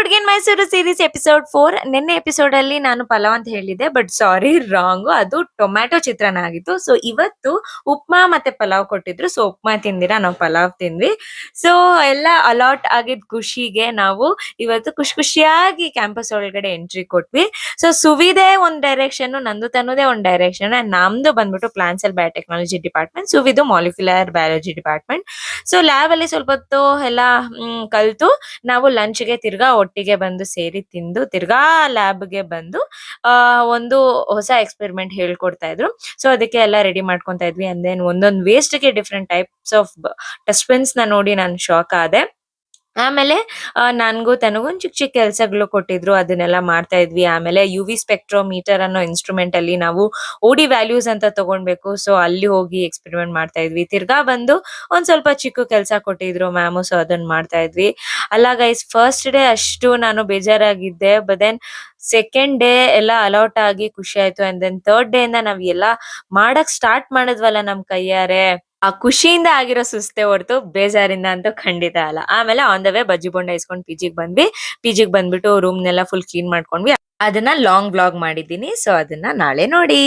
ಹುಡ್ಗಿನ್ Mysuru series episode 4. ನಿನ್ನೆ episode ಅಲ್ಲಿ ನಾನು ಪಲಾವ್ ಅಂತ ಹೇಳಿದ್ದೆ, ಬಟ್ ಸಾರಿ, ರಾಂಗ್. ಅದು ಟೊಮ್ಯಾಟೊ ಚಿತ್ರಾನ್ನ ಆಗಿತ್ತು. ಸೊ ಇವತ್ತು ಉಪ್ಮಾ ಮತ್ತೆ ಪಲಾವ್ ಕೊಟ್ಟಿದ್ರು. ಸೊ ಉಪ್ಮಾ ತಿಂದಿರಾ, ನಾವು ಪಲಾವ್ ತಿಂದ್ವಿ. ಸೊ ಎಲ್ಲ ಅಲಾಟ್ ಆಗಿದ್ ಖುಷಿಗೆ ನಾವು ಇವತ್ತು ಖುಷಿಯಾಗಿ ಕ್ಯಾಂಪಸ್ ಒಳಗಡೆ ಎಂಟ್ರಿ ಕೊಟ್ವಿ. ಸೊ ಸುವಿದೆ ಒಂದ್ ಡೈರೆಕ್ಷನ್, ನಂದು ತನ್ನದೇ ಒಂದ್ ಡೈರೆಕ್ಷನ್, ಅಂಡ್ ನಮ್ದು ಬಂದ್ಬಿಟ್ಟು ಪ್ಲಾಂಟ್ಸ್ ಅಂಡ್ ಬಯೋಟೆಕ್ನಾಲಜಿ ಡಿಪಾರ್ಟ್ಮೆಂಟ್, ಸುವಿದು molecular biology department. So lab ಅಲ್ಲಿ ಸ್ವಲ್ಪ ಹೊತ್ತು ಎಲ್ಲ ಕಲ್ತು ನಾವು ಲಂಚ್ಗೆ ತಿರ್ಗಾ ಒಟ್ಟಿಗೆ ಬಂದು ಸೇರಿ ತಿಂದು ತಿರ್ಗಾ ಲ್ಯಾಬ್ಗೆ ಬಂದು ಒಂದು ಹೊಸ ಎಕ್ಸ್ಪೆರಿಮೆಂಟ್ ಹೇಳ್ಕೊಡ್ತಾ ಇದ್ರು. ಸೊ ಅದಕ್ಕೆ ಎಲ್ಲ ರೆಡಿ ಮಾಡ್ಕೊಂತಾ ಇದ್ವಿ. ಅಂಡ್ ದೆನ್ ಒಂದೊಂದು ವೇಸ್ಟ್ಗೆ ಡಿಫ್ರೆಂಟ್ ಟೈಪ್ಸ್ ಆಫ್ ಡಸ್ಟ್ಬಿನ್ಸ್ ನ ನೋಡಿ ನಾನು ಶಾಕ್ ಆದೆ. ಆಮೇಲೆ ನನ್ಗೂ ತನಗೂ ಚಿಕ್ಕ ಚಿಕ್ಕ ಕೆಲ್ಸಗಳು ಕೊಟ್ಟಿದ್ರು, ಅದನ್ನೆಲ್ಲ ಮಾಡ್ತಾ ಇದ್ವಿ. ಆಮೇಲೆ UV ಸ್ಪೆಕ್ಟ್ರೋಮೀಟರ್ ಅನ್ನೋ ಇನ್ಸ್ಟ್ರೂಮೆಂಟ್ ಅಲ್ಲಿ ನಾವು OD ವ್ಯಾಲ್ಯೂಸ್ ಅಂತ ತಗೊಳ್ಬೇಕು. ಸೊ ಅಲ್ಲಿ ಹೋಗಿ ಎಕ್ಸ್ಪೆರಿಮೆಂಟ್ ಮಾಡ್ತಾ ಇದ್ವಿ. ತಿರ್ಗಾ ಬಂದು ಒಂದ್ ಸ್ವಲ್ಪ ಚಿಕ್ಕ ಕೆಲಸ ಕೊಟ್ಟಿದ್ರು ಮ್ಯಾಮು, ಸೊ ಅದನ್ನ ಮಾಡ್ತಾ ಇದ್ವಿ. ಅಲ್ಲ ಗೈಸ್, ಫಸ್ಟ್ ಡೇ ಅಷ್ಟು ನಾನು ಬೇಜಾರಾಗಿದ್ದೆ, ಬಟ್ ದೆನ್ ಸೆಕೆಂಡ್ ಡೇ ಎಲ್ಲ ಅಲೌಟ್ ಆಗಿ ಖುಷಿ ಆಯ್ತು. ಅಂಡ್ ದೆನ್ ಥರ್ಡ್ ಡೇ ಇಂದ ನಾವ್ ಎಲ್ಲ ಮಾಡಕ್ ಸ್ಟಾರ್ಟ್ ಮಾಡಿದ್ವಲ್ಲ ನಮ್ ಕೈಯಾರೆ, ಆ ಖುಷಿಯಿಂದ ಆಗಿರೋ ಸುಸ್ತೆ ಹೊರತು ಬೇಜಾರಿಂದ ಅಂತೂ ಖಂಡಿತ ಅಲ್ಲ. ಆಮೇಲೆ on the way bajji bonda ಇಸ್ಕೊಂಡು ಪಿಜಿಗ್ ಬಂದ್ವಿ. ಪಿಜಿಗ್ ಬಂದ್ಬಿಟ್ಟು ರೂಮ್ನೆಲ್ಲ ಫುಲ್ ಕ್ಲೀನ್ ಮಾಡ್ಕೊಂಡ್ವಿ. ಅದನ್ನ ಲಾಂಗ್ ವ್ಲಾಗ್ ಮಾಡಿದ್ದೀನಿ, ಸೊ ಅದನ್ನ ನಾಳೆ ನೋಡಿ.